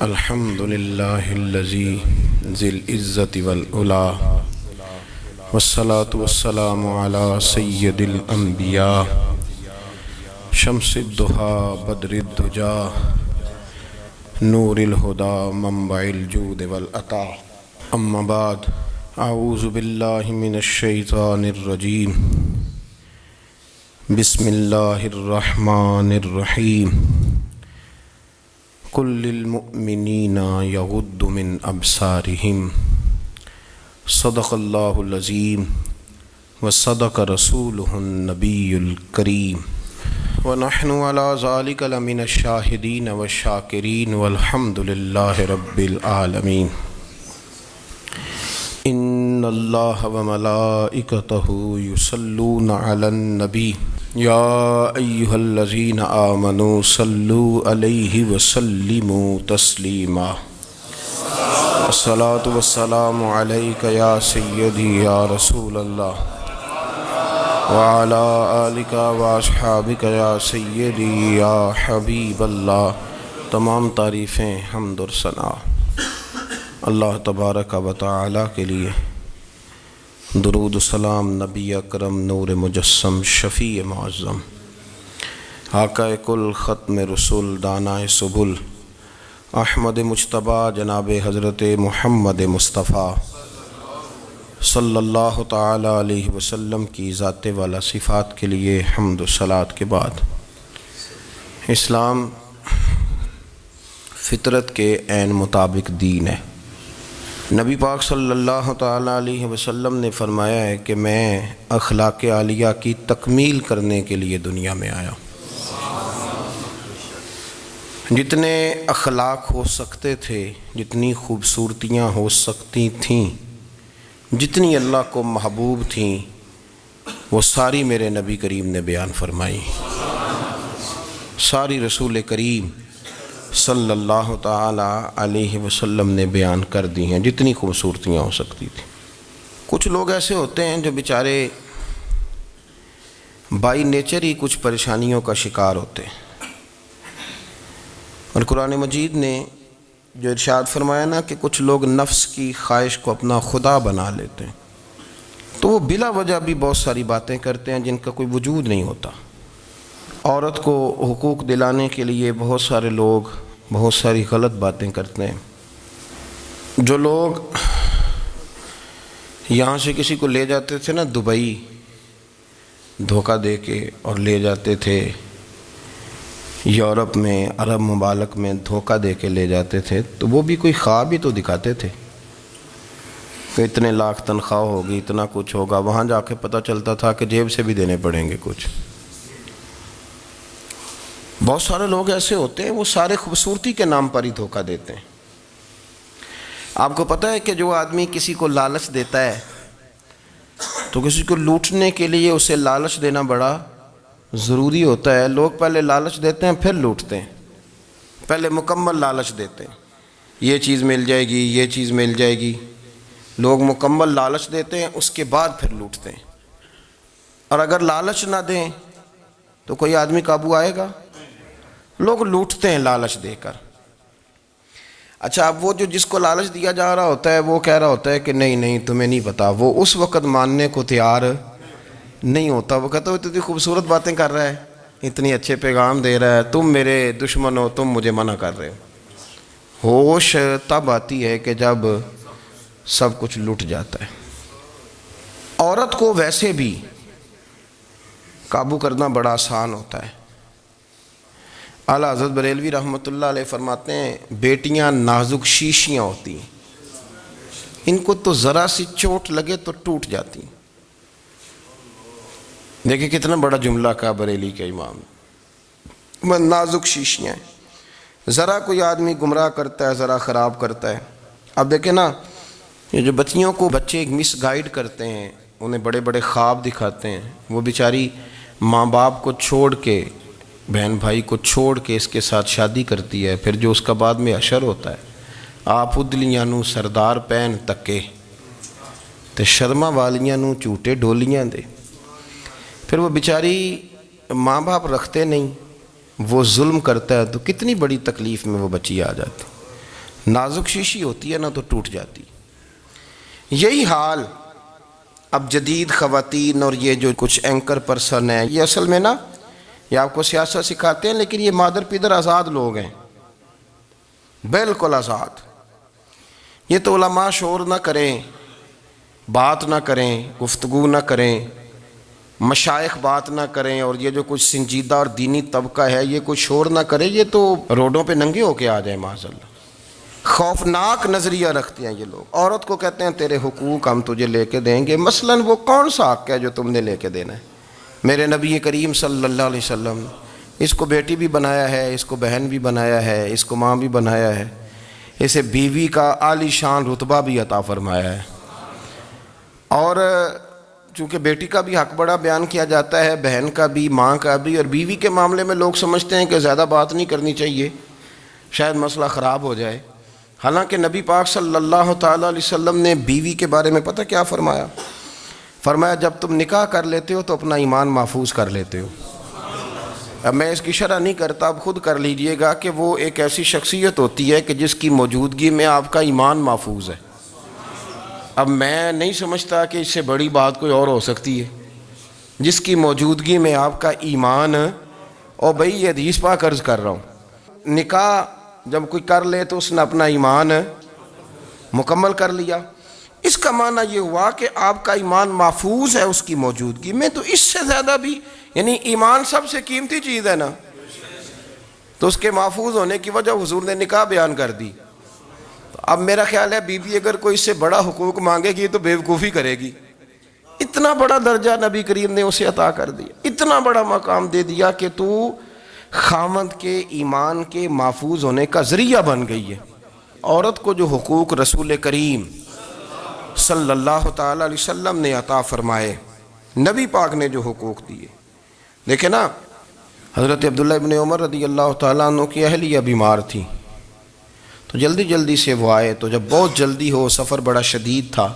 الحمد للہ الذی ذی العزت والعلا والصلاة والسلام علی سید الانبیاء شمس الضحی بدر الدجا نور الہدی منبع الجود والعطا اما بعد اعوذ باللہ من الشیطان الرجیم بسم اللہ الرحمن الرحیم قل للمؤمنین یغضوا من ابصارہم صدق اللہ العظیم وصدق رسولہ النبی الکریم ونحن علی ذلک لمن الشاہدین والشاکرین والحمد للہ رب العالمین ان اللہ وملائکتہ یصلون علی النبی یا ایہا الذین آمنوا صلوا علیہ وسلموا تسلیما الصلاة والسلام علیک یا سیدی یا رسول اللہ وعلی آلک واصحابک یا سیدی یا حبیب اللہ۔ تمام تعریفیں حمد و ثنا اللہ تبارک و تعالی کے لیے، درود و سلام نبی اکرم نور مجسم شفیع معظم آقا کل ختم رسول دانائے سبل احمد مجتبیٰ جناب حضرت محمد مصطفیٰ صلی اللہ تعالی علیہ وسلم کی ذات والا صفات کے لیے حمد و صلوات کے بعد، اسلام فطرت کے عین مطابق دین ہے۔ نبی پاک صلی اللہ تعالی علیہ وسلم نے فرمایا ہے کہ میں اخلاق عالیہ کی تکمیل کرنے کے لیے دنیا میں آیا۔ جتنے اخلاق ہو سکتے تھے، جتنی خوبصورتیاں ہو سکتی تھیں، جتنی اللہ کو محبوب تھیں، وہ ساری میرے نبی کریم نے بیان فرمائی، ساری رسول کریم صلی اللہ تعالی علیہ وسلم نے بیان کر دی ہیں، جتنی خوبصورتیاں ہو سکتی تھیں۔ کچھ لوگ ایسے ہوتے ہیں جو بیچارے بائی نیچر ہی کچھ پریشانیوں کا شکار ہوتے ہیں، اور قرآن مجید نے جو ارشاد فرمایا نا کہ کچھ لوگ نفس کی خواہش کو اپنا خدا بنا لیتے ہیں، تو وہ بلا وجہ بھی بہت ساری باتیں کرتے ہیں جن کا کوئی وجود نہیں ہوتا۔ عورت کو حقوق دلانے کے لیے بہت سارے لوگ بہت ساری غلط باتیں کرتے ہیں۔ جو لوگ یہاں سے کسی کو لے جاتے تھے نا دبئی، دھوکہ دے کے اور لے جاتے تھے یورپ میں، عرب ممالک میں دھوکہ دے کے لے جاتے تھے، تو وہ بھی کوئی خواب ہی تو دکھاتے تھے کہ اتنے لاکھ تنخواہ ہوگی، اتنا کچھ ہوگا۔ وہاں جا کے پتہ چلتا تھا کہ جیب سے بھی دینے پڑیں گے کچھ۔ بہت سارے لوگ ایسے ہوتے ہیں، وہ سارے خوبصورتی کے نام پر ہی دھوکہ دیتے ہیں۔ آپ کو پتہ ہے کہ جو آدمی کسی کو لالچ دیتا ہے تو کسی کو لوٹنے کے لیے اسے لالچ دینا بڑا ضروری ہوتا ہے۔ لوگ پہلے لالچ دیتے ہیں پھر لوٹتے ہیں، پہلے مکمل لالچ دیتے ہیں، یہ چیز مل جائے گی، یہ چیز مل جائے گی۔ لوگ مکمل لالچ دیتے ہیں، اس کے بعد پھر لوٹتے ہیں۔ اور اگر لالچ نہ دیں تو کوئی آدمی قابو آئے گا؟ لوگ لوٹتے ہیں لالچ دے کر۔ اچھا، اب وہ جو جس کو لالچ دیا جا رہا ہوتا ہے وہ کہہ رہا ہوتا ہے کہ نہیں نہیں تمہیں نہیں پتا، وہ اس وقت ماننے کو تیار نہیں ہوتا۔ وہ کہتا ہے اتنی خوبصورت باتیں کر رہا ہے، اتنی اچھے پیغام دے رہا ہے، تم میرے دشمن ہو، تم مجھے منع کر رہے ہو۔ ہوش تب آتی ہے کہ جب سب کچھ لٹ جاتا ہے۔ عورت کو ویسے بھی قابو کرنا بڑا آسان ہوتا ہے۔ اعلیٰ حضرت بریلوی رحمۃ اللہ علیہ فرماتے ہیں بیٹیاں نازک شیشیاں ہوتی ہیں، ان کو تو ذرا سی چوٹ لگے تو ٹوٹ جاتی ہیں۔ دیکھیں کتنا بڑا جملہ کہا بریلی کے امام، نازک شیشیاں ہیں۔ ذرا کوئی آدمی گمراہ کرتا ہے، ذرا خراب کرتا ہے۔ اب دیکھیں نا، یہ جو بچیوں کو بچے مس گائیڈ کرتے ہیں، انہیں بڑے بڑے خواب دکھاتے ہیں، وہ بیچاری ماں باپ کو چھوڑ کے، بہن بھائی کو چھوڑ کے اس کے ساتھ شادی کرتی ہے، پھر جو اس کا بعد میں حشر ہوتا ہے، آپ ادلیاں نو سردار پہن تکے تے شرما والیاں نو جھوٹے ڈولیاں دے۔ پھر وہ بیچاری ماں باپ رکھتے نہیں، وہ ظلم کرتا ہے تو کتنی بڑی تکلیف میں وہ بچی آ جاتی۔ نازک شیشی ہوتی ہے نا تو ٹوٹ جاتی. یہی حال اب جدید خواتین اور یہ جو کچھ اینکر پرسن ہیں، یہ اصل میں نا یہ آپ کو سیاست سکھاتے ہیں، لیکن یہ مادر پیدر آزاد لوگ ہیں، بالکل آزاد. یہ تو علماء شور نہ کریں، بات نہ کریں، گفتگو نہ کریں، مشائخ بات نہ کریں، اور یہ جو کچھ سنجیدہ اور دینی طبقہ ہے یہ کچھ شور نہ کرے، یہ تو روڈوں پہ ننگے ہو کے آ جائیں معاذ اللہ. خوفناک نظریہ رکھتے ہیں یہ لوگ. عورت کو کہتے ہیں تیرے حقوق ہم تجھے لے کے دیں گے. مثلاً وہ کون سا حق ہے جو تم نے لے کے دینا ہے؟ میرے نبی کریم صلی اللہ علیہ وسلم اس کو بیٹی بھی بنایا ہے، اس کو بہن بھی بنایا ہے، اس کو ماں بھی بنایا ہے، اسے بیوی کا عالی شان رتبہ بھی عطا فرمایا ہے. اور چونکہ بیٹی کا بھی حق بڑا بیان کیا جاتا ہے، بہن کا بھی، ماں کا بھی. اور بیوی کے معاملے میں لوگ سمجھتے ہیں کہ زیادہ بات نہیں کرنی چاہیے، شاید مسئلہ خراب ہو جائے. حالانکہ نبی پاک صلی اللہ تعالیٰ علیہ وسلم نے بیوی کے بارے میں پتہ کیا فرمایا؟ فرمایا جب تم نکاح کر لیتے ہو تو اپنا ایمان محفوظ کر لیتے ہو. اب میں اس کی شرح نہیں کرتا، اب خود کر لیجئے گا کہ وہ ایک ایسی شخصیت ہوتی ہے کہ جس کی موجودگی میں آپ کا ایمان محفوظ ہے. اب میں نہیں سمجھتا کہ اس سے بڑی بات کوئی اور ہو سکتی ہے، جس کی موجودگی میں آپ کا ایمان. اور بھئی یہ حدیث پاک عرض کر رہا ہوں، نکاح جب کوئی کر لے تو اس نے اپنا ایمان مکمل کر لیا. اس کا معنی یہ ہوا کہ آپ کا ایمان محفوظ ہے اس کی موجودگی میں. تو اس سے زیادہ بھی، یعنی ایمان سب سے قیمتی چیز ہے نا، تو اس کے محفوظ ہونے کی وجہ حضور نے نکاح بیان کر دی. اب میرا خیال ہے بی بی اگر کوئی اس سے بڑا حقوق مانگے گی تو بیوقوفی کرے گی. اتنا بڑا درجہ نبی کریم نے اسے عطا کر دیا، اتنا بڑا مقام دے دیا کہ تو خاوند کے ایمان کے محفوظ ہونے کا ذریعہ بن گئی ہے. عورت کو جو حقوق رسول کریم صلی اللہ تعالیٰ علیہ وسلم نے عطا فرمائے، نبی پاک نے جو حقوق دیے، دیکھیں نا، حضرت عبداللہ ابن عمر رضی اللہ تعالیٰ عنہ کی اہلیہ بیمار تھی تو جلدی سے وہ آئے. تو جب بہت جلدی ہو، سفر بڑا شدید تھا،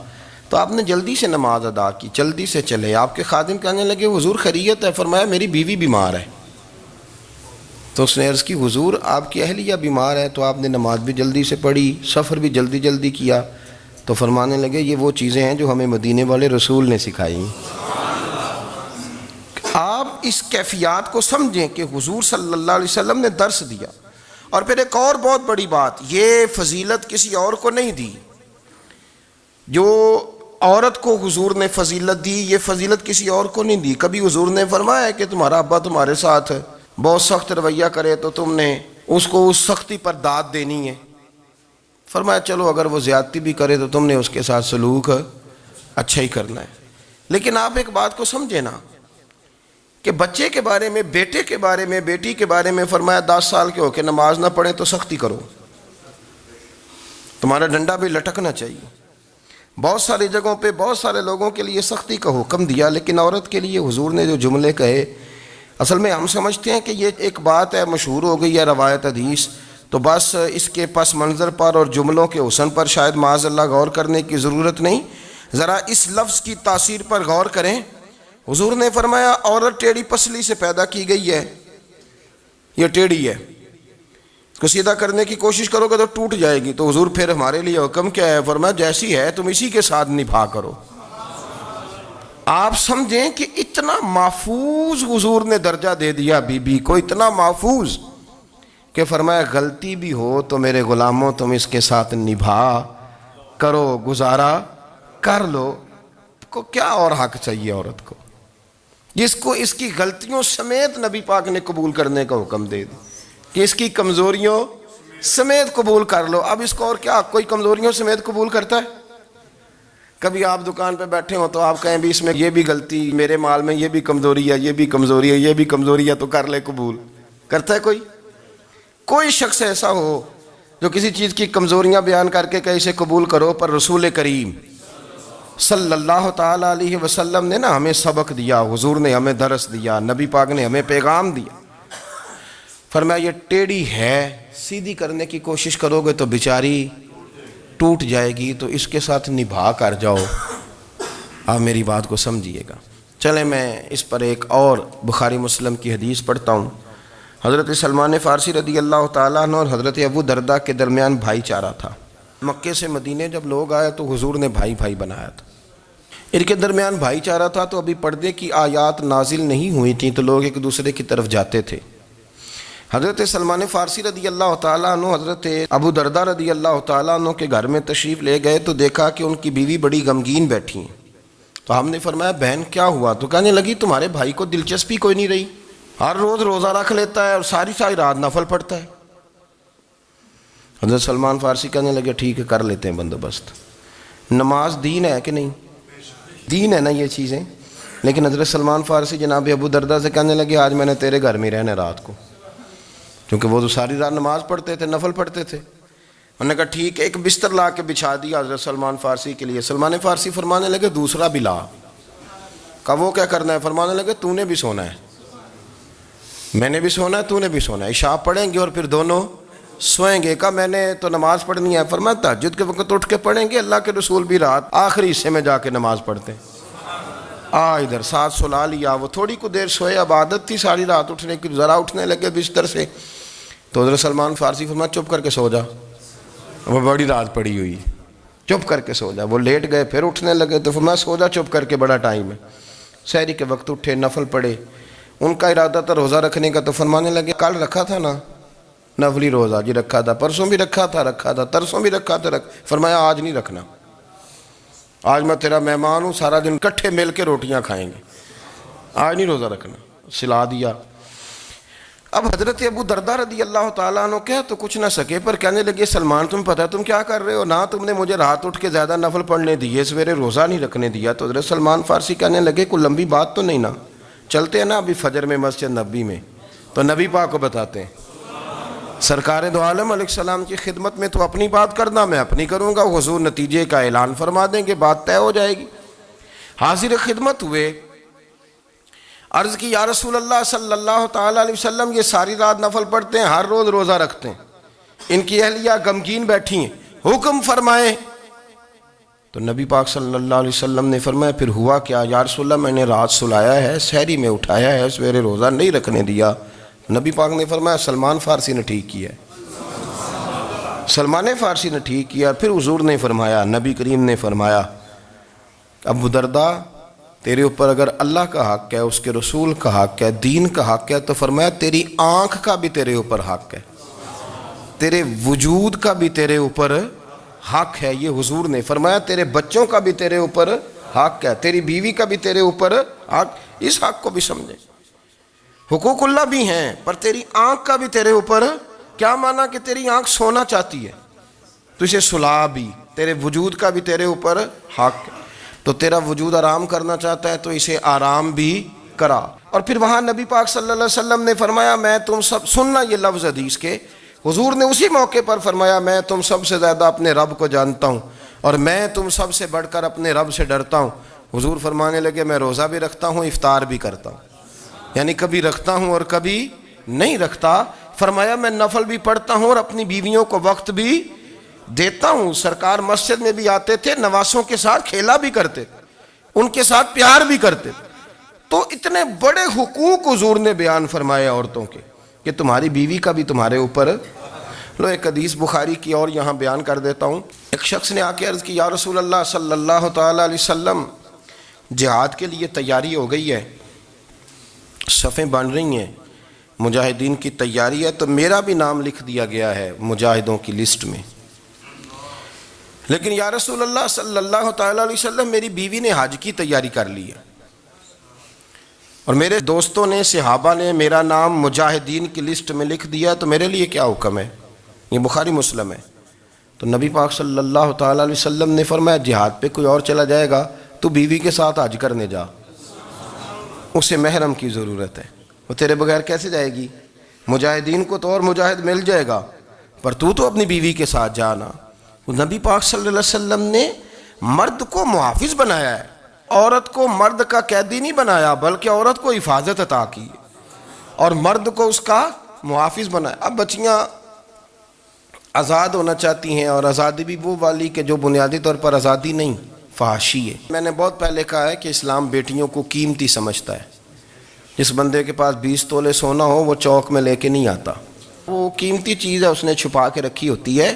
تو آپ نے جلدی سے نماز ادا کی، جلدی سے چلے. آپ کے خادم کہنے لگے حضور خیریت ہے؟ فرمایا میری بیوی بیمار ہے. تو اس نے عرض کی حضور آپ کی اہلیہ بیمار ہے. تو آپ نے نماز بھی جلدی سے پڑھی، سفر بھی جلدی کیا. تو فرمانے لگے یہ وہ چیزیں ہیں جو ہمیں مدینے والے رسول نے سکھائی. آپ اس کیفیات کو سمجھیں کہ حضور صلی اللہ علیہ وسلم نے درس دیا. اور پھر ایک اور بہت بڑی بات، یہ فضیلت کسی اور کو نہیں دی. جو عورت کو حضور نے فضیلت دی، یہ فضیلت کسی اور کو نہیں دی. کبھی حضور نے فرمایا کہ تمہارا ابا تمہارے ساتھ بہت سخت رویہ کرے تو تم نے اس کو اس سختی پر داد دینی ہے. فرمایا چلو اگر وہ زیادتی بھی کرے تو تم نے اس کے ساتھ سلوک اچھا ہی کرنا ہے. لیکن آپ ایک بات کو سمجھے نا کہ بچے کے بارے میں، بیٹے کے بارے میں، بیٹی کے بارے میں فرمایا 10 سال کے ہو کے نماز نہ پڑھیں تو سختی کرو، تمہارا ڈنڈا بھی لٹکنا چاہیے. بہت ساری جگہوں پہ بہت سارے لوگوں کے لیے سختی کا حکم دیا، لیکن عورت کے لیے حضور نے جو جملے کہے، اصل میں ہم سمجھتے ہیں کہ یہ ایک بات ہے، مشہور ہو گئی ہے روایت حدیث، تو بس اس کے پس منظر پر اور جملوں کے حسن پر شاید معاذ اللہ غور کرنے کی ضرورت نہیں. ذرا اس لفظ کی تاثیر پر غور کریں. حضور نے فرمایا عورت ٹیڑھی پسلی سے پیدا کی گئی ہے، یہ ٹیڑھی ہے، اس کو سیدھا کرنے کی کوشش کرو گے تو ٹوٹ جائے گی. تو حضور پھر ہمارے لیے حکم کیا ہے؟ فرمایا جیسی ہے تم اسی کے ساتھ نبھا کرو. آپ سمجھیں کہ اتنا محفوظ حضور نے درجہ دے دیا بی بی کو، اتنا محفوظ کہ فرمایا غلطی بھی ہو تو میرے غلاموں تم اس کے ساتھ نبھا کرو، گزارا کر لو. کو کیا اور حق چاہیے عورت کو، جس کو اس کی غلطیوں سمیت نبی پاک نے قبول کرنے کا حکم دے دی کہ اس کی کمزوریوں سمیت قبول کر لو. اب اس کو اور کیا کوئی کمزوریوں سمیت قبول کرتا ہے؟ کبھی آپ دکان پہ بیٹھے ہو تو آپ کہیں بھی اس میں یہ بھی غلطی، میرے مال میں یہ بھی کمزوری ہے، یہ بھی کمزوری ہے، یہ بھی کمزوری ہے، تو کر لے قبول. کرتا ہے کوئی؟ کوئی شخص ایسا ہو جو کسی چیز کی کمزوریاں بیان کر کے کہ اسے قبول کرو؟ پر رسول کریم صلی اللہ تعالیٰ علیہ وسلم نے نا ہمیں سبق دیا، حضور نے ہمیں درس دیا، نبی پاک نے ہمیں پیغام دیا. فرمایا یہ ٹیڑھی ہے، سیدھی کرنے کی کوشش کرو گے تو بیچاری ٹوٹ جائے گی، تو اس کے ساتھ نبھا کر جاؤ. آپ میری بات کو سمجھیے گا. چلیں میں اس پر ایک اور بخاری مسلم کی حدیث پڑھتا ہوں. حضرت سلمان فارسی رضی اللہ تعالیٰ عنہ اور حضرت ابو دردہ کے درمیان بھائی چارہ تھا۔ مکے سے مدینے جب لوگ آئے تو حضور نے بھائی بھائی بنایا تھا، ان کے درمیان بھائی چارہ تھا، تو ابھی پردے کی آیات نازل نہیں ہوئی تھیں تو لوگ ایک دوسرے کی طرف جاتے تھے۔ حضرت سلمان فارسی رضی اللہ تعالیٰ عنہ حضرت ابو دردہ رضی اللہ تعالیٰ عنہ کے گھر میں تشریف لے گئے تو دیکھا کہ ان کی بیوی بڑی غمگین بیٹھی ہیں۔ تو ہم نے فرمایا بہن کیا ہوا؟ تو کہنے لگی تمہارے بھائی کو دلچسپی کوئی نہیں رہی، ہر روز روزہ رکھ لیتا ہے اور ساری رات نفل پڑھتا ہے۔ حضرت سلمان فارسی کہنے لگے ٹھیک ہے کر لیتے ہیں بندوبست۔ نماز دین ہے کہ نہیں؟ دین ہے نا یہ چیزیں۔ لیکن حضرت سلمان فارسی جناب ابو دردہ سے کہنے لگے آج میں نے تیرے گھر میں رہنا رات کو، کیونکہ وہ تو ساری رات نماز پڑھتے تھے، نفل پڑھتے تھے۔ انہوں نے کہا ٹھیک ہے، ایک بستر لا کے بچھا دیا حضرت سلمان فارسی کے لیے۔ سلمان فارسی فرمانے لگے دوسرا بھی لا۔ کہا وہ کیا کرنا ہے؟ فرمانے لگے تو نے بھی سونا ہے، میں نے بھی سونا ہے، تو نے بھی سونا ہے، عشاء پڑھیں گے اور پھر دونوں سوئیں گے۔ کہا میں نے تو نماز پڑھنی ہے۔ فرمایا تہجد کے وقت اٹھ کے پڑھیں گے، اللہ کے رسول بھی رات آخری حصے میں جا کے نماز پڑھتے ہیں۔ ادھر ساتھ سلا لیا، وہ تھوڑی کو دیر سوئے، اب عادت تھی ساری رات اٹھنے کی، ذرا اٹھنے لگے بستر سے تو حضرت سلمان فارسی فرمایا چپ کر کے سو جا، وہ بڑی رات پڑی ہوئی، چپ کر کے سو جا۔ وہ لیٹ گئے، پھر اٹھنے لگے تو فرمایا سو جا چپ کر کے، بڑا ٹائم ہے۔ سحری کے وقت اٹھے، نفل پڑھے، ان کا ارادہ تھا روزہ رکھنے کا، تو فرمانے لگے کل رکھا تھا نا نفلی روزہ؟ جی رکھا تھا۔ پرسوں بھی رکھا تھا، ترسوں بھی رکھا تھا۔ فرمایا آج نہیں رکھنا، آج میں تیرا مہمان ہوں، سارا دن کٹھے مل کے روٹیاں کھائیں گے، آج نہیں روزہ رکھنا، سلا دیا۔ اب حضرت ابو دردہ رضی اللہ تعالیٰ عنہ کہہ تو کچھ نہ سکے، پر کہنے لگے سلمان تمہیں پتہ ہے تم کیا کر رہے ہو؟ نہ تم نے مجھے رات اٹھ کے زیادہ نفل پڑھنے دیے، سویرے روزہ نہیں رکھنے دیا۔ تو حضرت سلمان فارسی کہنے لگے کوئی لمبی بات تو نہیں نا؟ چلتے ہیں نا ابھی فجر میں مسجد نبی میں، تو نبی پاک کو بتاتے ہیں، سرکار دو عالم علیہ السلام کی خدمت میں تو اپنی بات کرنا، میں اپنی کروں گا، حضور نتیجے کا اعلان فرما دیں گے، بات طے ہو جائے گی۔ حاضر خدمت ہوئے، عرض کی یا رسول اللہ صلی اللہ تعالیٰ علیہ وسلم یہ ساری رات نفل پڑھتے ہیں، ہر روز روزہ رکھتے ہیں، ان کی اہلیہ غمگین بیٹھی ہیں، حکم فرمائیں۔ تو نبی پاک صلی اللہ علیہ وسلم نے فرمایا پھر ہوا کیا؟ یا رسول اللہ میں نے رات سلایا ہے، سحری میں اٹھایا ہے، سویرے روزہ نہیں رکھنے دیا۔ نبی پاک نے فرمایا سلمان فارسی نے ٹھیک کیا، سلمان فارسی نے ٹھیک کیا۔ پھر حضور نے فرمایا، نبی کریم نے فرمایا ابو دردہ تیرے اوپر اگر اللہ کا حق ہے، اس کے رسول کا حق ہے، دین کا حق ہے، تو فرمایا تیری آنکھ کا بھی تیرے اوپر حق ہے، تیرے وجود کا بھی تیرے اوپر حق ہے۔ یہ حضور نے فرمایا تیرے بچوں کا بھی تیرے اوپر حق ہے، تیری بیوی کا بھی تیرے اوپر حق۔ اس حق کو بھی سمجھے، حقوق اللہ بھی ہیں، پر تیری آنکھ کا بھی تیرے اوپر کیا مانا کہ تیری آنکھ سونا چاہتی ہے تو اسے سلا بھی، تیرے وجود کا بھی تیرے اوپر حق ہے، تو تیرا وجود آرام کرنا چاہتا ہے تو اسے آرام بھی کرا۔ اور پھر وہاں نبی پاک صلی اللہ علیہ وسلم نے فرمایا میں تم سب، سننا یہ لفظ حدیث کے، حضور نے اسی موقع پر فرمایا میں تم سب سے زیادہ اپنے رب کو جانتا ہوں اور میں تم سب سے بڑھ کر اپنے رب سے ڈرتا ہوں۔ حضور فرمانے لگے میں روزہ بھی رکھتا ہوں، افطار بھی کرتا ہوں، یعنی کبھی رکھتا ہوں اور کبھی نہیں رکھتا۔ فرمایا میں نفل بھی پڑھتا ہوں اور اپنی بیویوں کو وقت بھی دیتا ہوں۔ سرکار مسجد میں بھی آتے تھے، نواسوں کے ساتھ کھیلا بھی کرتے تھے، ان کے ساتھ پیار بھی کرتے تھے۔ تو اتنے بڑے حقوق حضور نے بیان فرمائے عورتوں کے کہ تمہاری بیوی کا بھی تمہارے اوپر۔ لو ایک حدیث بخاری کی اور یہاں بیان کر دیتا ہوں۔ ایک شخص نے آ کے عرض کی یا رسول اللہ صلی اللہ تعالیٰ علیہ وسلم جہاد کے لیے تیاری ہو گئی ہے، صفیں بن رہی ہیں، مجاہدین کی تیاری ہے، تو میرا بھی نام لکھ دیا گیا ہے مجاہدوں کی لسٹ میں، لیکن یا رسول اللہ صلی اللہ تعالیٰ علیہ وسلم میری بیوی نے حج کی تیاری کر لی ہے اور میرے دوستوں نے، صحابہ نے میرا نام مجاہدین کی لسٹ میں لکھ دیا، تو میرے لیے کیا حکم ہے؟ یہ بخاری مسلم ہے۔ تو نبی پاک صلی اللہ تعالیٰ علیہ وسلم نے فرمایا جہاد پہ کوئی اور چلا جائے گا تو بیوی کے ساتھ حج کرنے جا، اسے محرم کی ضرورت ہے، وہ تیرے بغیر کیسے جائے گی؟ مجاہدین کو تو اور مجاہد مل جائے گا، پر تو اپنی بیوی کے ساتھ جانا۔ نبی پاک صلی اللہ علیہ وسلم نے مرد کو محافظ بنایا ہے، عورت کو مرد کا قیدی نہیں بنایا، بلکہ عورت کو حفاظت عطا کی اور مرد کو اس کا محافظ بنایا۔ اب بچیاں آزاد ہونا چاہتی ہیں، اور آزادی بھی وہ والی کہ جو بنیادی طور پر آزادی نہیں، فحاشی ہے۔ میں نے بہت پہلے کہا ہے کہ اسلام بیٹیوں کو قیمتی سمجھتا ہے، جس بندے کے پاس 20 تولے سونا ہو وہ چوک میں لے کے نہیں آتا، وہ قیمتی چیز ہے، اس نے چھپا کے رکھی ہوتی ہے۔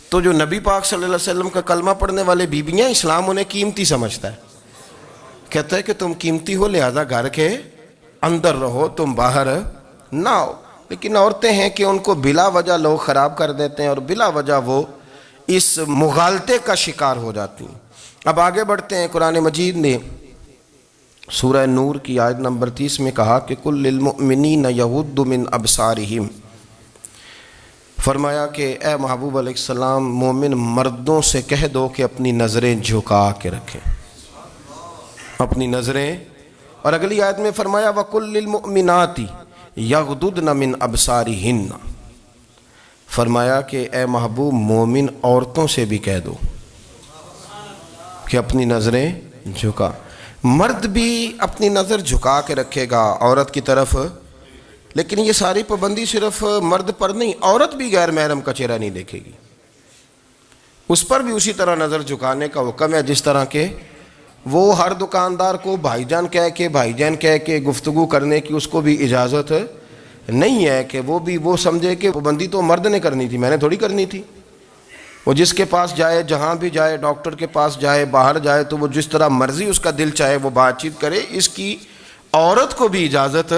تو جو نبی پاک صلی اللہ علیہ وسلم کا کلمہ پڑھنے والے بیویاں، اسلام انہیں قیمتی سمجھتا ہے، کہتا ہے کہ تم قیمتی ہو لہذا گھر کے اندر رہو، تم باہر نہ ہو۔ لیکن عورتیں ہیں کہ ان کو بلا وجہ لوگ خراب کر دیتے ہیں اور بلا وجہ وہ اس مغالطے کا شکار ہو جاتی ہیں۔ اب آگے بڑھتے ہیں۔ قرآن مجید نے سورہ نور کی آیت نمبر 30 میں کہا کہ کل للمؤمنین یغضوا من ابصارہم، فرمایا کہ اے محبوب علیہ السلام مومن مردوں سے کہہ دو کہ اپنی نظریں جھکا کے رکھیں، اپنی نظریں۔ اور اگلی آیت میں فرمایا وَقُلْ لِلْمُؤْمِنَاتِ یغضضن من ابصارہن، فرمایا کہ اے محبوب مومن عورتوں سے بھی کہہ دو کہ اپنی نظریں جھکا۔ مرد بھی اپنی نظر جھکا کے رکھے گا عورت کی طرف، لیکن یہ ساری پابندی صرف مرد پر نہیں، عورت بھی غیر محرم کا چہرہ نہیں دیکھے گی، اس پر بھی اسی طرح نظر جھکانے کا حکم ہے جس طرح کہ وہ ہر دکاندار کو بھائی جان کہہ کے گفتگو کرنے کی اس کو بھی اجازت نہیں ہے کہ وہ بھی وہ سمجھے کہ پابندی تو مرد نے کرنی تھی، میں نے تھوڑی کرنی تھی۔ وہ جس کے پاس جائے، جہاں بھی جائے، ڈاکٹر کے پاس جائے، باہر جائے، تو وہ جس طرح مرضی اس کا دل چاہے وہ بات چیت کرے، اس کی عورت کو بھی اجازت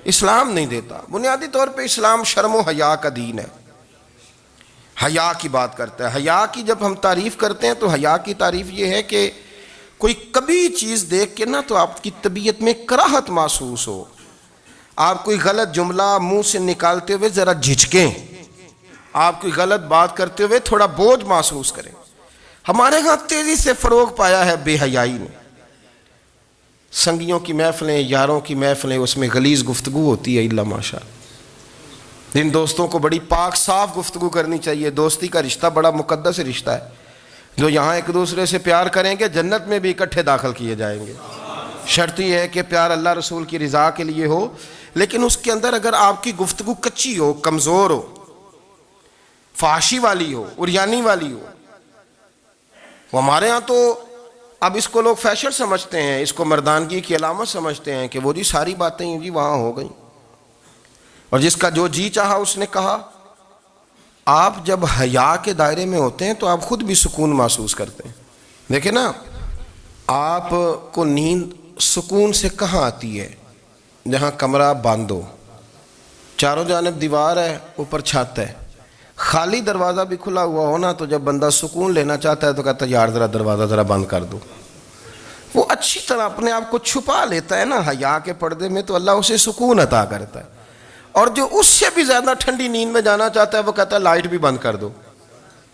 اسلام نہیں دیتا۔ بنیادی طور پہ اسلام شرم و حیا کا دین ہے، حیا کی بات کرتا ہے۔ حیا کی جب ہم تعریف کرتے ہیں تو حیا کی تعریف یہ ہے کہ کوئی کبھی چیز دیکھ کے نہ تو آپ کی طبیعت میں کراہت محسوس ہو، آپ کوئی غلط جملہ منہ سے نکالتے ہوئے ذرا جھجکیں، آپ کوئی غلط بات کرتے ہوئے تھوڑا بوجھ محسوس کریں۔ ہمارے ہاں تیزی سے فروغ پایا ہے بے حیائی نے، سنگیوں کی محفلیں، یاروں کی محفلیں، اس میں غلیظ گفتگو ہوتی ہے، الا ماشاء اللہ۔ جن دوستوں کو بڑی پاک صاف گفتگو کرنی چاہیے، دوستی کا رشتہ بڑا مقدس رشتہ ہے، جو یہاں ایک دوسرے سے پیار کریں گے جنت میں بھی اکٹھے داخل کیے جائیں گے۔ شرط یہ ہے کہ پیار اللہ رسول کی رضا کے لیے ہو، لیکن اس کے اندر اگر آپ کی گفتگو کچی ہو، کمزور ہو، فحاشی والی ہو، عریانی والی ہو، وہ ہمارے ہاں تو اب اس کو لوگ فیشن سمجھتے ہیں، اس کو مردانگی کی علامت سمجھتے ہیں کہ وہ جی ساری باتیں جی وہاں ہو گئیں اور جس کا جو جی چاہا اس نے کہا۔ آپ جب حیا کے دائرے میں ہوتے ہیں تو آپ خود بھی سکون محسوس کرتے ہیں۔ دیکھیں نا، آپ کو نیند سکون سے کہاں آتی ہے؟ جہاں کمرہ بند ہو، چاروں جانب دیوار ہے، اوپر چھت ہے، خالی دروازہ بھی کھلا ہوا ہونا تو جب بندہ سکون لینا چاہتا ہے تو کہتا ہے یار ذرا دروازہ ذرا بند کر دو۔ وہ اچھی طرح اپنے آپ کو چھپا لیتا ہے نا حیا کے پردے میں، تو اللہ اسے سکون عطا کرتا ہے۔ اور جو اس سے بھی زیادہ ٹھنڈی نیند میں جانا چاہتا ہے وہ کہتا ہے لائٹ بھی بند کر دو۔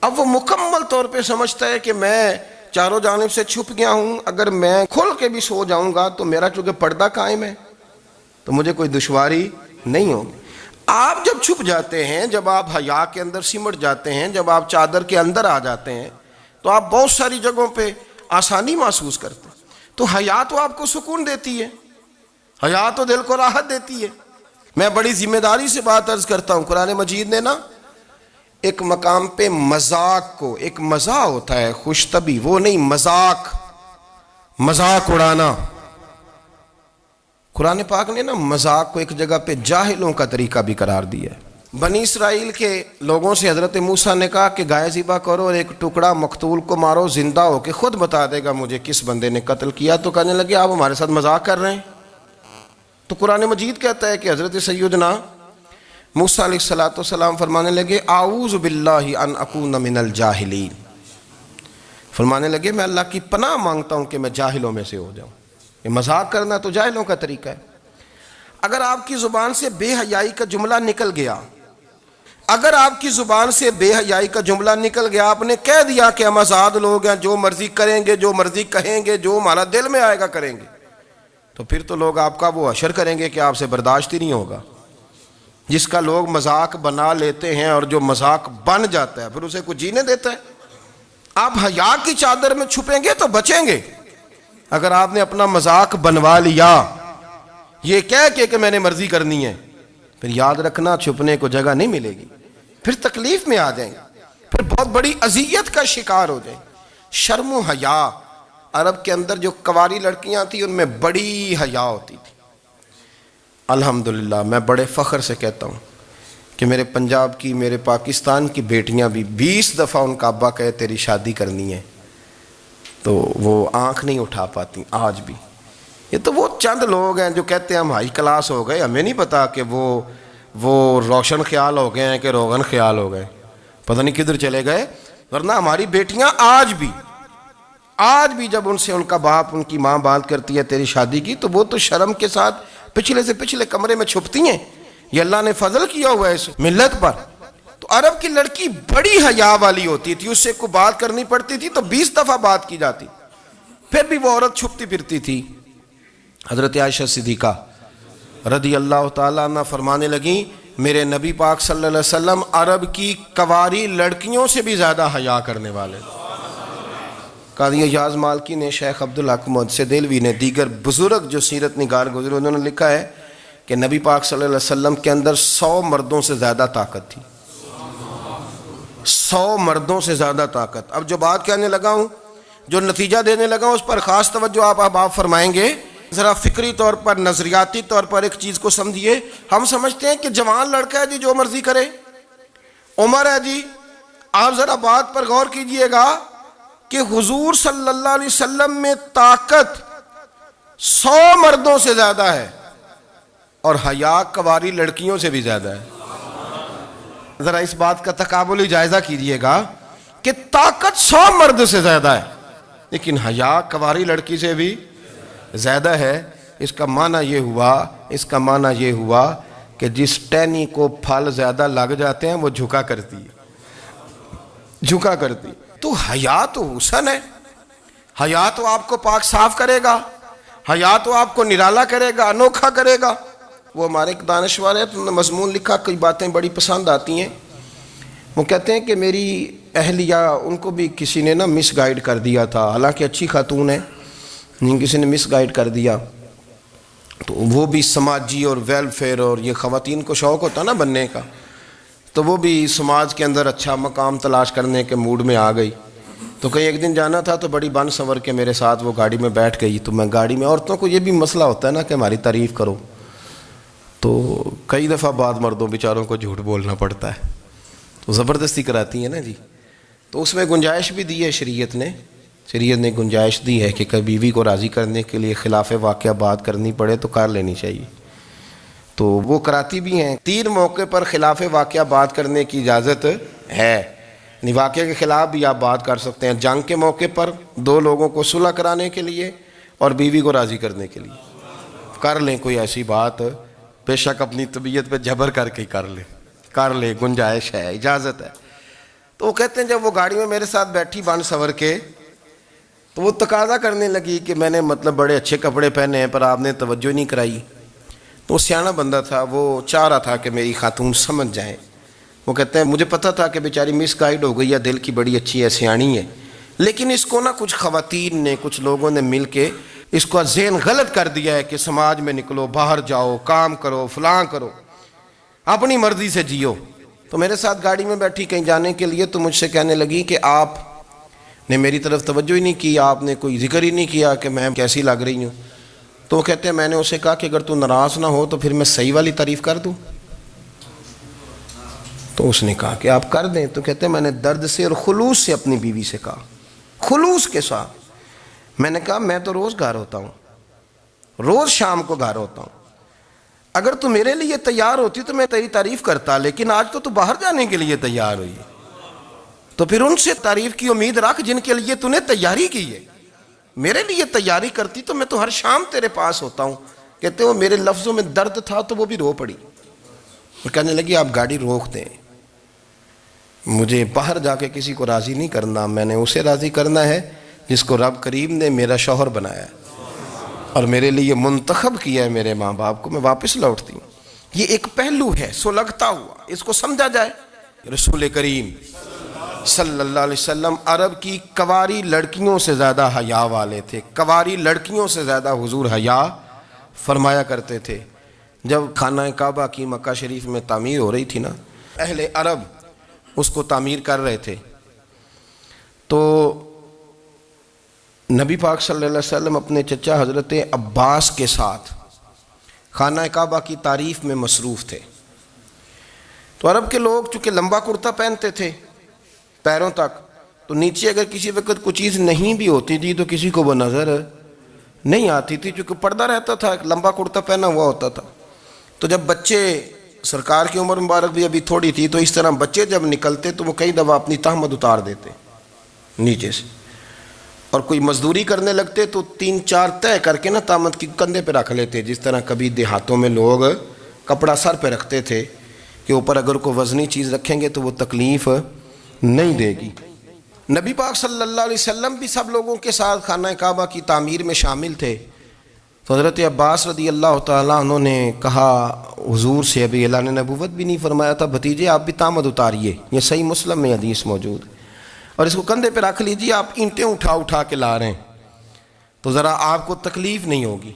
اب وہ مکمل طور پہ سمجھتا ہے کہ میں چاروں جانب سے چھپ گیا ہوں، اگر میں کھل کے بھی سو جاؤں گا تو میرا چونکہ پردہ قائم ہے تو مجھے کوئی دشواری نہیں ہوگی۔ آپ جب چھپ جاتے ہیں، جب آپ حیا کے اندر سمٹ جاتے ہیں، جب آپ چادر کے اندر آ جاتے ہیں تو آپ بہت ساری جگہوں پہ آسانی محسوس کرتے ہیں۔ تو حیا تو آپ کو سکون دیتی ہے، حیا تو دل کو راحت دیتی ہے۔ میں بڑی ذمہ داری سے بات عرض کرتا ہوں، قرآن مجید نے نا ایک مقام پہ مذاق کو، ایک مزاح ہوتا ہے خوش طبی، وہ نہیں، مذاق اڑانا، قرآن پاک نے نا مذاق کو ایک جگہ پہ جاہلوں کا طریقہ بھی قرار دیا ہے۔ بنی اسرائیل کے لوگوں سے حضرت موسیٰ نے کہا کہ گائے ذبح کرو اور ایک ٹکڑا مقتول کو مارو، زندہ ہو کے خود بتا دے گا مجھے کس بندے نے قتل کیا۔ تو کہنے لگے آپ ہمارے ساتھ مذاق کر رہے ہیں۔ تو قرآن مجید کہتا ہے کہ حضرت سیدنا موسیٰ علیہ السلام فرمانے لگے اعوذ باللہ ان اکون من الجاہلین، فرمانے لگے میں اللہ کی پناہ مانگتا ہوں کہ میں جاہلوں میں سے ہو جاؤں۔ یہ مذاق کرنا تو جاہلوں کا طریقہ ہے۔ اگر آپ کی زبان سے بے حیائی کا جملہ نکل گیا، اگر آپ کی زبان سے بے حیائی کا جملہ نکل گیا، آپ نے کہہ دیا کہ ہم آزاد لوگ ہیں، جو مرضی کریں گے، جو مرضی کہیں گے، جو ہمارا دل میں آئے گا کریں گے، تو پھر تو لوگ آپ کا وہ حشر کریں گے کہ آپ سے برداشت ہی نہیں ہوگا۔ جس کا لوگ مذاق بنا لیتے ہیں اور جو مذاق بن جاتا ہے پھر اسے کوئی جینے دیتا ہے؟ آپ حیا کی چادر میں چھپیں گے تو بچیں گے۔ اگر آپ نے اپنا مذاق بنوا لیا یہ کہہ کے کہ میں نے مرضی کرنی ہے، پھر یاد رکھنا چھپنے کو جگہ نہیں ملے گی، پھر تکلیف میں آ جائیں گے، پھر بہت بڑی اذیت کا شکار ہو جائیں۔ شرم و حیا، عرب کے اندر جو کنواری لڑکیاں تھیں ان میں بڑی حیا ہوتی تھی، الحمدللہ میں بڑے فخر سے کہتا ہوں کہ میرے پنجاب کی، میرے پاکستان کی بیٹیاں بھی 20 دفعہ ان کا ابا کہے تیری شادی کرنی ہے تو وہ آنکھ نہیں اٹھا پاتی آج بھی۔ یہ تو وہ چند لوگ ہیں جو کہتے ہیں ہم ہائی کلاس ہو گئے، ہمیں نہیں پتا کہ وہ روشن خیال ہو گئے ہیں کہ روغن خیال ہو گئے، پتہ نہیں کدھر چلے گئے۔ ورنہ ہماری بیٹیاں آج بھی جب ان سے ان کا باپ، ان کی ماں بات کرتی ہے تیری شادی کی، تو وہ تو شرم کے ساتھ پچھلے سے پچھلے کمرے میں چھپتی ہیں۔ یہ اللہ نے فضل کیا ہوا ہے اس ملت پر۔ تو عرب کی لڑکی بڑی حیا والی ہوتی تھی، اس سے کوئی بات کرنی پڑتی تھی تو 20 دفعہ بات کی جاتی، پھر بھی وہ عورت چھپتی پھرتی تھی۔ حضرت عائشہ صدیقہ رضی اللہ تعالیٰ عنہ فرمانے لگیں میرے نبی پاک صلی اللہ علیہ وسلم عرب کی کواری لڑکیوں سے بھی زیادہ حیا کرنے والے۔ قاضی اعجاز مالکی نے، شیخ عبدالحق محدث دہلوی نے، دیگر بزرگ جو سیرت نگار گزرے انہوں نے لکھا ہے کہ نبی پاک صلی اللہ علیہ وسلم کے اندر 100 مردوں سے زیادہ طاقت تھی، 100 مردوں سے زیادہ طاقت۔ اب جو بات کہنے لگا ہوں، جو نتیجہ دینے لگا ہوں، اس پر خاص توجہ آپ فرمائیں گے۔ ذرا فکری طور پر، نظریاتی طور پر ایک چیز کو سمجھیے۔ ہم سمجھتے ہیں کہ جوان لڑکا ہے جی جو مرضی کرے، عمر ہے جی۔ آپ ذرا بات پر غور کیجئے گا کہ حضور صلی اللہ علیہ وسلم میں طاقت 100 مردوں سے زیادہ ہے اور حیا کواری لڑکیوں سے بھی زیادہ ہے۔ ذرا اس بات کا تقابلی جائزہ کیجئے گا کہ طاقت 100 مرد سے زیادہ ہے لیکن حیا کواری لڑکی سے بھی زیادہ ہے۔ اس کا معنی یہ ہوا کہ جس ٹہنی کو پھل زیادہ لگ جاتے ہیں وہ جھکا کرتی ہے۔ تو حیا تو حسن ہے، حیا تو آپ کو پاک صاف کرے گا، حیا تو آپ کو نرالا کرے گا، انوکھا کرے گا۔ وہ ہمارے ایک دانشور ہے، انہوں نے مضمون لکھا، کئی باتیں بڑی پسند آتی ہیں۔ وہ کہتے ہیں کہ میری اہلیہ، ان کو بھی کسی نے مس گائیڈ کر دیا تھا، حالانکہ اچھی خاتون ہے، کسی نے مس گائیڈ کر دیا۔ تو وہ بھی سماجی اور ویلفیئر، اور یہ خواتین کو شوق ہوتا نا بننے کا، تو وہ بھی سماج کے اندر اچھا مقام تلاش کرنے کے موڈ میں آ گئی۔ تو کہیں ایک دن جانا تھا تو بڑی بن سنور کے میرے ساتھ وہ گاڑی میں بیٹھ گئی۔ تو میں گاڑی میں، عورتوں کو یہ بھی مسئلہ ہوتا ہے نا کہ ہماری تعریف کرو، تو کئی دفعہ بعد مردوں بیچاروں کو جھوٹ بولنا پڑتا ہے، تو زبردستی کراتی ہیں نا جی۔ تو اس میں گنجائش بھی دی ہے شریعت نے گنجائش دی ہے کہ کبھی بیوی کو راضی کرنے کے لیے خلاف واقعہ بات کرنی پڑے تو کر لینی چاہیے، تو وہ کراتی بھی ہیں۔ 3 موقع پر خلاف واقعہ بات کرنے کی اجازت ہے، یعنی واقعہ کے خلاف بھی آپ بات کر سکتے ہیں۔ جنگ کے موقع پر 2 لوگوں کو صلح کرانے کے لیے اور بیوی کو راضی کرنے کے لیے کر لیں کوئی ایسی بات، بے شک اپنی طبیعت پہ جبر کر کے کر لیں، گنجائش ہے، اجازت ہے۔ تو وہ کہتے ہیں جب وہ گاڑی میں میرے ساتھ بیٹھی بن سنور کے، تو وہ تقاضا کرنے لگی کہ میں نے بڑے اچھے کپڑے پہنے ہیں پر آپ نے توجہ نہیں کرائی۔ تو وہ سیانا بندہ تھا، وہ چاہ رہا تھا کہ میری خاتون سمجھ جائیں۔ وہ کہتے ہیں مجھے پتا تھا کہ بیچاری مس گائیڈ ہو گئی ہے، دل کی بڑی اچھی ہے، سیانی ہے، لیکن اس کو کچھ خواتین نے، کچھ لوگوں نے مل کے اس کو ذہن غلط کر دیا ہے کہ سماج میں نکلو، باہر جاؤ، کام کرو، فلاں کرو، اپنی مرضی سے جیو۔ تو میرے ساتھ گاڑی میں بیٹھی کہیں جانے کے لیے، تو مجھ سے کہنے لگی کہ آپ نے میری طرف توجہ ہی نہیں کی، آپ نے کوئی ذکر ہی نہیں کیا کہ میں کیسی لگ رہی ہوں۔ تو وہ کہتے ہیں میں نے اسے کہا کہ اگر تو ناراض نہ ہو تو پھر میں صحیح والی تعریف کر دوں۔ تو اس نے کہا کہ آپ کر دیں۔ تو کہتے ہیں میں نے درد سے اور خلوص سے اپنی بیوی سے کہا، خلوص کے ساتھ میں نے کہا میں تو روز گھر ہوتا ہوں، روز شام کو گھر ہوتا ہوں، اگر تو میرے لیے تیار ہوتی تو میں تیری تعریف کرتا، لیکن آج تو باہر جانے کے لیے تیار ہوئی، تو پھر ان سے تعریف کی امید رکھ جن کے لیے تو نے تیاری کی ہے۔ میرے لیے تیاری کرتی تو میں تو ہر شام تیرے پاس ہوتا ہوں۔ کہتے وہ میرے لفظوں میں درد تھا تو وہ بھی رو پڑی، اور کہنے لگی آپ گاڑی روک دیں، مجھے باہر جا کے کسی کو راضی نہیں کرنا، میں نے اسے راضی کرنا ہے جس کو رب کریم نے میرا شوہر بنایا ہے اور میرے لیے منتخب کیا ہے میرے ماں باپ کو، میں واپس لوٹتی ہوں۔ یہ ایک پہلو ہے سلگتا ہوا، اس کو سمجھا جائے۔ رسول کریم صلی اللہ علیہ وسلم عرب کی کواری لڑکیوں سے زیادہ حیا والے تھے، کواری لڑکیوں سے زیادہ حضور حیا فرمایا کرتے تھے۔ جب خانہ کعبہ کی مکہ شریف میں تعمیر ہو رہی تھی نا، اہل عرب اس کو تعمیر کر رہے تھے، تو نبی پاک صلی اللہ علیہ وسلم اپنے چچا حضرت عباس کے ساتھ خانہ کعبہ کی تعریف میں مصروف تھے۔ تو عرب کے لوگ چونکہ لمبا کرتا پہنتے تھے پیروں تک، تو نیچے اگر کسی وقت کوئی چیز نہیں بھی ہوتی تھی تو کسی کو وہ نظر نہیں آتی تھی، چونکہ پردہ رہتا تھا، ایک لمبا کرتا پہنا ہوا ہوتا تھا۔ تو جب بچے، سرکار کی عمر مبارک بھی ابھی تھوڑی تھی، تو اس طرح بچے جب نکلتے تو وہ کئی دفعہ اپنی تہمت اتار دیتے نیچے سے، اور کوئی مزدوری کرنے لگتے تو 3-4 طے کر کے نا تہمت کی کندھے پہ رکھ لیتے، جس طرح کبھی دیہاتوں میں لوگ کپڑا سر پہ رکھتے تھے کہ اوپر اگر کوئی وزنی چیز رکھیں گے تو وہ تکلیف نہیں دے گی۔ نبی پاک صلی اللہ علیہ وسلم بھی سب لوگوں کے ساتھ خانہ کعبہ کی تعمیر میں شامل تھے۔ تو حضرت عباس رضی اللہ تعالیٰ عنہ نے کہا حضور سے، ابھی اعلان نبوت بھی نہیں فرمایا تھا، بھتیجے آپ بھی تہمت اتاریے، یہ صحیح مسلم میں حدیث موجود ہے، اور اس کو کندھے پہ رکھ لیجیے، آپ اینٹیں اٹھا اٹھا کے لا رہے ہیں تو ذرا آپ کو تکلیف نہیں ہوگی۔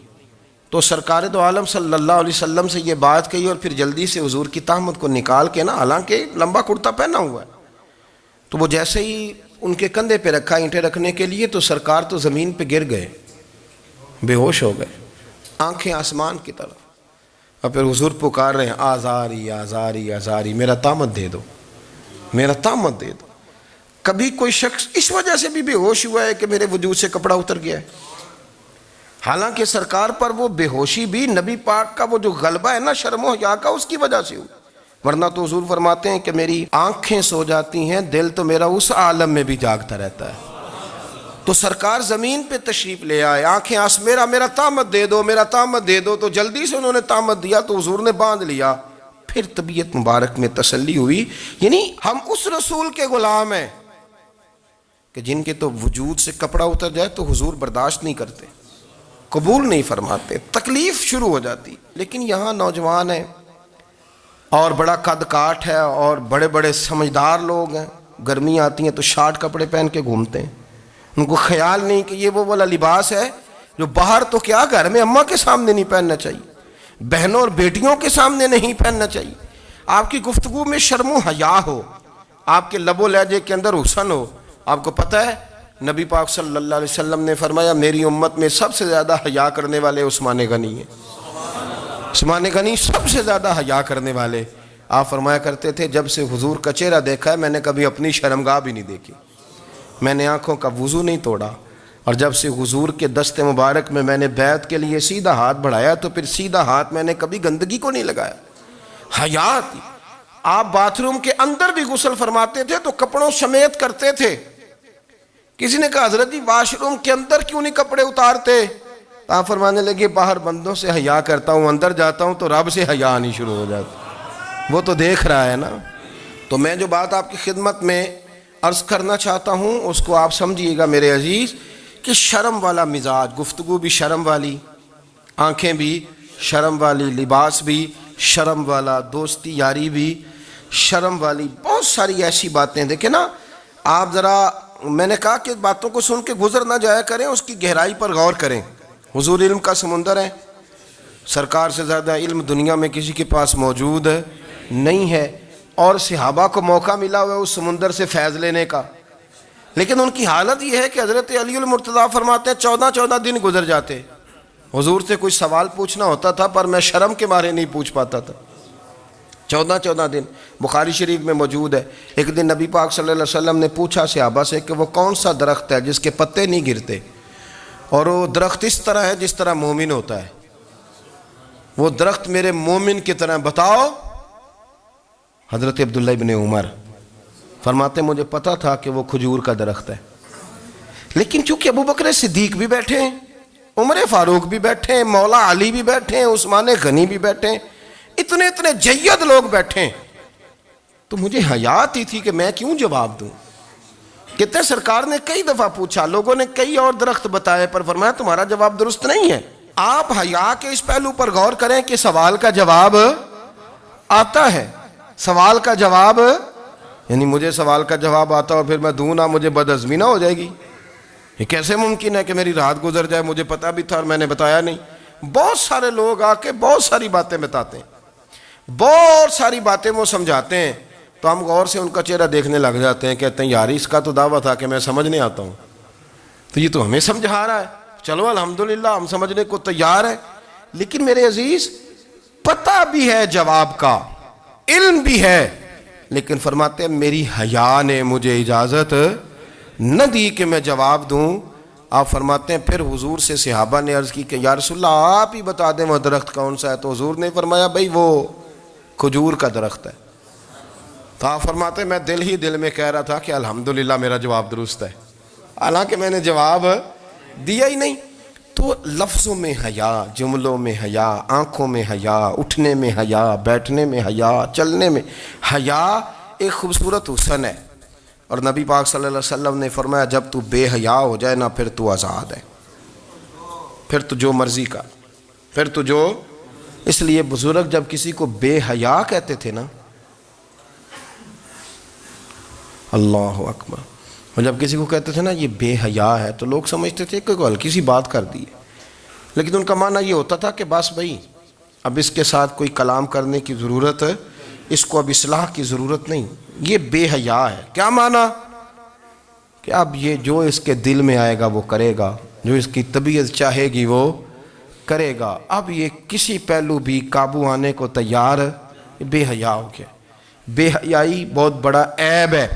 تو سرکار دو عالم صلی اللہ علیہ وسلم سے یہ بات کہی، اور پھر جلدی سے حضور کی تہمت کو نکال کے نا، حالانکہ لمبا کرتا پہنا ہوا ہے، تو وہ جیسے ہی ان کے کندھے پہ رکھا اینٹیں رکھنے کے لیے، تو سرکار تو زمین پہ گر گئے، بے ہوش ہو گئے، آنکھیں آسمان کی طرف، اور پھر حضور پکار رہے ہیں آزاری آزاری آزاری، میرا تہمت دے دو، میرا تہمت دے دو۔ کبھی کوئی شخص اس وجہ سے بھی بے ہوش ہوا ہے کہ میرے وجود سے کپڑا اتر گیا ہے؟ حالانکہ سرکار پر وہ بے ہوشی بھی نبی پاک کا وہ جو غلبہ ہے نا شرم و حیا کا، اس کی وجہ سے ہوئی، ورنہ تو حضور فرماتے ہیں کہ میری آنکھیں سو جاتی ہیں، دل تو میرا اس عالم میں بھی جاگتا رہتا ہے۔ تو سرکار زمین پہ تشریف لے آئے، آنکھیں میرا تہمت دے دو، میرا تہمت دے دو، تو جلدی سے انہوں نے تہمت دیا تو حضور نے باندھ لیا۔ پھر طبیعت مبارک میں تسلی ہوئی، یعنی ہم اس رسول کے غلام ہیں کہ جن کے تو وجود سے کپڑا اتر جائے تو حضور برداشت نہیں کرتے، قبول نہیں فرماتے، تکلیف شروع ہو جاتی۔ لیکن یہاں نوجوان ہیں اور بڑا قد کاٹ ہے اور بڑے بڑے سمجھدار لوگ ہیں، گرمی آتی ہیں تو شارٹ کپڑے پہن کے گھومتے ہیں، ان کو خیال نہیں کہ یہ وہ والا لباس ہے جو باہر تو کیا گھر میں اماں کے سامنے نہیں پہننا چاہیے، بہنوں اور بیٹیوں کے سامنے نہیں پہننا چاہیے۔ آپ کی گفتگو میں شرم و حیا ہو، آپ کے لب و لہجے کے اندر حسن ہو۔ آپ کو پتہ ہے نبی پاک صلی اللہ علیہ وسلم نے فرمایا میری امت میں سب سے زیادہ حیا کرنے والے عثمان غنی ہیں، عثمان غنی سب سے زیادہ حیا کرنے والے۔ آپ فرمایا کرتے تھے جب سے حضور کا چہرہ دیکھا ہے میں نے کبھی اپنی شرمگاہ بھی نہیں دیکھی، میں نے آنکھوں کا وضو نہیں توڑا، اور جب سے حضور کے دست مبارک میں نے بیعت کے لیے سیدھا ہاتھ بڑھایا تو پھر سیدھا ہاتھ میں نے کبھی گندگی کو نہیں لگایا۔ حیات، آپ باتھ روم کے اندر بھی غسل فرماتے تھے تو کپڑوں سمیت کرتے تھے۔ کسی نے کہا حضرت جی واش روم کے اندر کیوں نہیں کپڑے اتارتے؟ آپ فرمانے لگے باہر بندوں سے حیا کرتا ہوں، اندر جاتا ہوں تو رب سے حیا نہیں شروع ہو جاتا، وہ تو دیکھ رہا ہے نا۔ تو میں جو بات آپ کی خدمت میں عرض کرنا چاہتا ہوں اس کو آپ سمجھیے گا میرے عزیز، کہ شرم والا مزاج، گفتگو بھی شرم والی، آنکھیں بھی شرم والی، لباس بھی شرم والا، دوستی یاری بھی شرم والی، بہت ساری ایسی باتیں۔ دیکھیں نا آپ ذرا، میں نے کہا کہ باتوں کو سن کے گزر نہ جایا کریں، اس کی گہرائی پر غور کریں۔ حضور علم کا سمندر ہے، سرکار سے زیادہ علم دنیا میں کسی کے پاس موجود نہیں ہے، اور صحابہ کو موقع ملا ہوا ہے اس سمندر سے فیض لینے کا، لیکن ان کی حالت یہ ہے کہ حضرت علی المرتضیٰ فرماتے ہیں 14 دن گزر جاتے، حضور سے کوئی سوال پوچھنا ہوتا تھا پر میں شرم کے مارے نہیں پوچھ پاتا تھا۔ 14 دن بخاری شریف میں موجود ہے۔ ایک دن نبی پاک صلی اللہ علیہ وسلم نے پوچھا صحابہ سے کہ وہ کون سا درخت ہے جس کے پتے نہیں گرتے، اور وہ درخت اس طرح ہے جس طرح مومن ہوتا ہے، وہ درخت میرے مومن کی طرح بتاؤ۔ حضرت عبداللہ ابن عمر فرماتے مجھے پتا تھا کہ وہ کھجور کا درخت ہے، لیکن چونکہ ابو بکر صدیق بھی بیٹھے ہیں، عمر فاروق بھی بیٹھے ہیں، مولا علی بھی بیٹھے ہیں، عثمان غنی بھی بیٹھے ہیں، اتنے جید لوگ بیٹھے ہیں، تو مجھے حیا آتی تھی کہ میں کیوں جواب دوں۔ کہتے ہیں سرکار نے کئی دفعہ پوچھا، لوگوں نے کئی اور درخت بتائے، پر فرمایا تمہارا جواب درست نہیں ہے۔ آپ حیا کے اس پہلو پر غور کریں کہ سوال کا جواب آتا ہے، سوال کا جواب، یعنی مجھے سوال کا جواب آتا اور پھر میں دوں نہ، مجھے بدعزمی نہ ہو جائے گی؟ یہ کیسے ممکن ہے کہ میری رات گزر جائے، مجھے پتا بھی تھا اور میں نے بتایا نہیں؟ بہت سارے لوگ آ کے بہت ساری باتیں بتاتے ہیں، بہت ساری باتیں وہ سمجھاتے ہیں، تو ہم غور سے ان کا چہرہ دیکھنے لگ جاتے ہیں، کہتے ہیں یار اس کا تو دعویٰ تھا کہ میں سمجھنے آتا ہوں، تو یہ تو ہمیں سمجھا رہا ہے، چلو الحمدللہ ہم سمجھنے کو تیار ہیں۔ لیکن میرے عزیز پتہ بھی ہے جواب کا، علم بھی ہے، لیکن فرماتے ہیں میری حیا نے مجھے اجازت نہ دی کہ میں جواب دوں۔ آپ فرماتے ہیں پھر حضور سے صحابہ نے عرض کی کہ یا رسول اللہ آپ ہی بتا دیں وہ درخت کون سا ہے، تو حضور نے فرمایا بھئی وہ کھجور کا درخت ہے۔ تو آپ فرماتے ہیں میں دل میں کہہ رہا تھا کہ الحمدللہ میرا جواب درست ہے، حالانکہ میں نے جواب دیا ہی نہیں۔ تو لفظوں میں حیا، جملوں میں حیا، آنکھوں میں حیا، اٹھنے میں حیا، بیٹھنے میں حیا، چلنے میں حیا ایک خوبصورت حسن ہے۔ اور نبی پاک صلی اللہ علیہ وسلم نے فرمایا جب تو بے حیا ہو جائے نا پھر تو آزاد ہے، پھر تو جو مرضی کا، پھر تو جو۔ اس لیے بزرگ جب کسی کو بے حیا کہتے تھے نا، اللہ اکبر، اور جب کسی کو کہتے تھے نا یہ بے حیا ہے تو لوگ سمجھتے تھے کہ کوئی ہلکی سی بات کر دی ہے، لیکن ان کا معنی یہ ہوتا تھا کہ بس بھائی اب اس کے ساتھ کوئی کلام کرنے کی ضرورت ہے، اس کو اب اصلاح کی ضرورت نہیں، یہ بے حیا ہے۔ کیا معنی؟ کہ اب یہ جو اس کے دل میں آئے گا وہ کرے گا، جو اس کی طبیعت چاہے گی وہ کرے گا، اب یہ کسی پہلو بھی قابو آنے کو تیار، بے حیا ہو گیا۔ بے حیائی بہت بڑا عیب ہے۔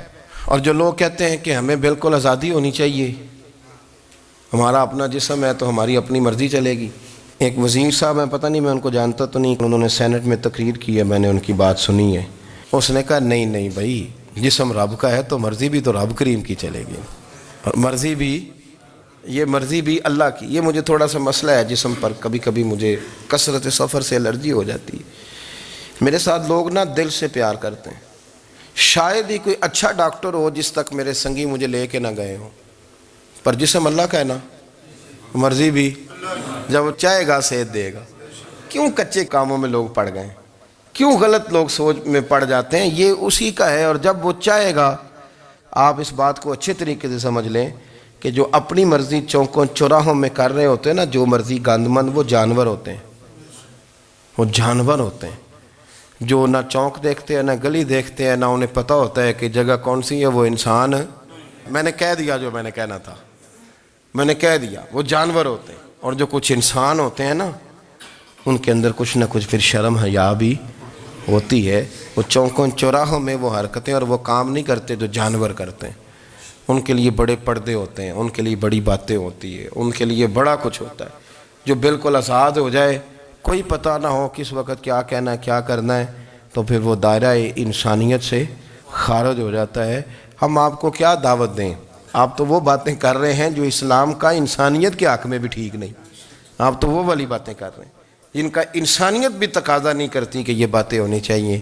اور جو لوگ کہتے ہیں کہ ہمیں بالکل آزادی ہونی چاہیے، ہمارا اپنا جسم ہے تو ہماری اپنی مرضی چلے گی۔ ایک وزیر صاحب ہیں، پتہ نہیں میں ان کو جانتا تو نہیں، انہوں نے سینٹ میں تقریر کی ہے، میں نے ان کی بات سنی ہے۔ اس نے کہا نہیں بھائی، جسم رب کا ہے تو مرضی بھی تو رب کریم کی چلے گی، اور مرضی بھی اللہ کی۔ یہ مجھے تھوڑا سا مسئلہ ہے جسم پر، کبھی کبھی مجھے کثرت سفر سے الرجی ہو جاتی ہے۔ میرے ساتھ لوگ نا دل سے پیار کرتے ہیں، شاید ہی کوئی اچھا ڈاکٹر ہو جس تک میرے سنگی مجھے لے کے نہ گئے ہوں، پر جسم اللہ کا ہے نا، مرضی بھی جب وہ چاہے گا صحت دے گا۔ کیوں کچے کاموں میں لوگ پڑ گئے، کیوں غلط لوگ سوچ میں پڑ جاتے ہیں؟ یہ اسی کا ہے، اور جب وہ چاہے گا، آپ اس بات کو اچھے طریقے سے سمجھ لیں کہ جو اپنی مرضی چوکوں چوراہوں میں کر رہے ہوتے ہیں نا، جو مرضی گاندمند، وہ جانور ہوتے ہیں، وہ جانور ہوتے ہیں جو نہ چونک دیکھتے ہیں، نہ گلی دیکھتے ہیں، نہ انہیں پتہ ہوتا ہے کہ جگہ کون سی ہے۔ وہ انسان، میں نے کہہ دیا جو میں نے کہنا تھا، میں نے کہہ دیا، وہ جانور ہوتے ہیں۔ اور جو کچھ انسان ہوتے ہیں نا، ان کے اندر کچھ نہ کچھ پھر شرم حیا بھی ہوتی ہے۔ وہ چوکوں چوراہوں میں وہ حرکتیں اور وہ کام نہیں کرتے جو جانور کرتے ہیں۔ ان کے لیے بڑے پردے ہوتے ہیں، ان کے لیے بڑی باتیں ہوتی ہے، ان کے لیے بڑا کچھ ہوتا ہے۔ جو بالکل آزاد ہو جائے، کوئی پتہ نہ ہو کس وقت کیا کہنا ہے، کیا کرنا ہے، تو پھر وہ دائرہ انسانیت سے خارج ہو جاتا ہے۔ ہم آپ کو کیا دعوت دیں؟ آپ تو وہ باتیں کر رہے ہیں جو اسلام کا انسانیت کے حق میں بھی ٹھیک نہیں، آپ تو وہ والی باتیں کر رہے ہیں جن کا انسانیت بھی تقاضا نہیں کرتی کہ یہ باتیں ہونی چاہیے۔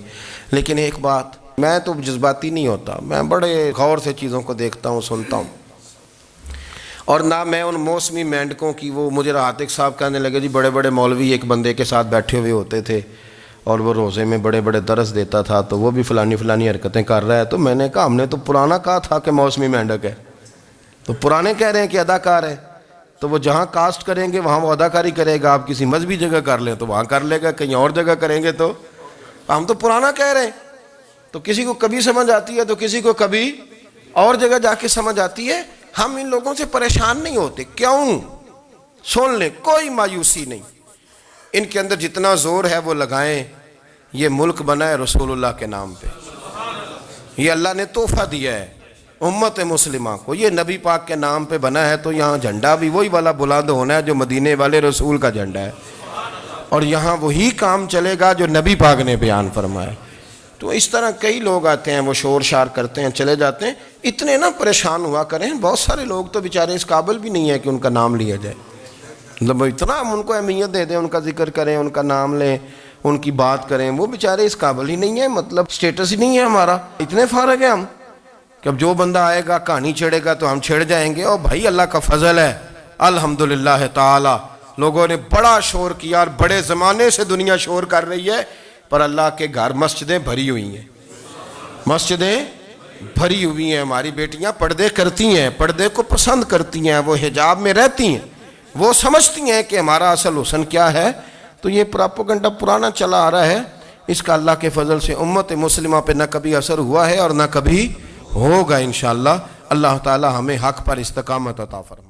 لیکن ایک بات، میں تو جذباتی نہیں ہوتا، میں بڑے غور سے چیزوں کو دیکھتا ہوں، سنتا ہوں، اور نہ میں ان موسمی مینڈکوں کی۔ وہ مجھے عاتق صاحب کہنے لگے جی بڑے بڑے مولوی ایک بندے کے ساتھ بیٹھے ہوئے ہوتے تھے اور وہ روزے میں بڑے بڑے درس دیتا تھا، تو وہ بھی فلانی حرکتیں کر رہا ہے۔ تو میں نے کہا ہم نے تو پرانا کہا تھا کہ موسمی مینڈک ہے، تو پرانے کہہ رہے ہیں کہ اداکار ہے، تو وہ جہاں کاسٹ کریں گے وہاں وہ اداکاری کرے گا۔ آپ کسی مذہبی جگہ کر لیں تو وہاں کر لے گا، کہیں اور جگہ کریں گے تو ہم تو پرانا کہہ رہے ہیں۔ تو کسی کو کبھی سمجھ آتی ہے تو کسی کو کبھی اور جگہ جا کے سمجھ آتی ہے۔ ہم ان لوگوں سے پریشان نہیں ہوتے، کیوں؟ سن لیں، کوئی مایوسی نہیں، ان کے اندر جتنا زور ہے وہ لگائیں۔ یہ ملک بنا ہے رسول اللہ کے نام پہ، یہ اللہ نے تحفہ دیا ہے امت مسلمہ کو، یہ نبی پاک کے نام پہ بنا ہے، تو یہاں جھنڈا بھی وہی والا بلند ہونا ہے جو مدینے والے رسول کا جھنڈا ہے، اور یہاں وہی کام چلے گا جو نبی پاک نے بیان فرمایا۔ تو اس طرح کئی لوگ آتے ہیں، وہ شور شار کرتے ہیں، چلے جاتے ہیں۔ اتنے نہ پریشان ہوا کریں، بہت سارے لوگ تو بیچارے اس قابل بھی نہیں ہے کہ ان کا نام لیا جائے، مطلب اتنا ہم ان کو اہمیت دے دیں، ان کا ذکر کریں، ان کا نام لیں، ان کی بات کریں، وہ بیچارے اس قابل ہی نہیں ہے، مطلب سٹیٹس ہی نہیں ہے ہمارا، اتنے فارغ ہیں ہم کہ اب جو بندہ آئے گا کہانی چھیڑے گا تو ہم چھیڑ جائیں گے۔ اور بھائی اللہ کا فضل ہے الحمدللہ تعالی، لوگوں نے بڑا شور کیا، اور بڑے زمانے سے دنیا شور کر رہی ہے، پر اللہ کے گھر مسجدیں بھری ہوئی ہیں، مسجدیں بھری ہوئی ہیں۔ ہماری بیٹیاں پردے کرتی ہیں، پردے کو پسند کرتی ہیں، وہ حجاب میں رہتی ہیں، وہ سمجھتی ہیں کہ ہمارا اصل حسن کیا ہے۔ تو یہ پراپوگنڈا پرانا چلا آ رہا ہے، اس کا اللہ کے فضل سے امت مسلمہ پہ نہ کبھی اثر ہوا ہے اور نہ کبھی ہوگا انشاءاللہ۔ اللہ تعالی ہمیں حق پر استقامت عطا فرمائے۔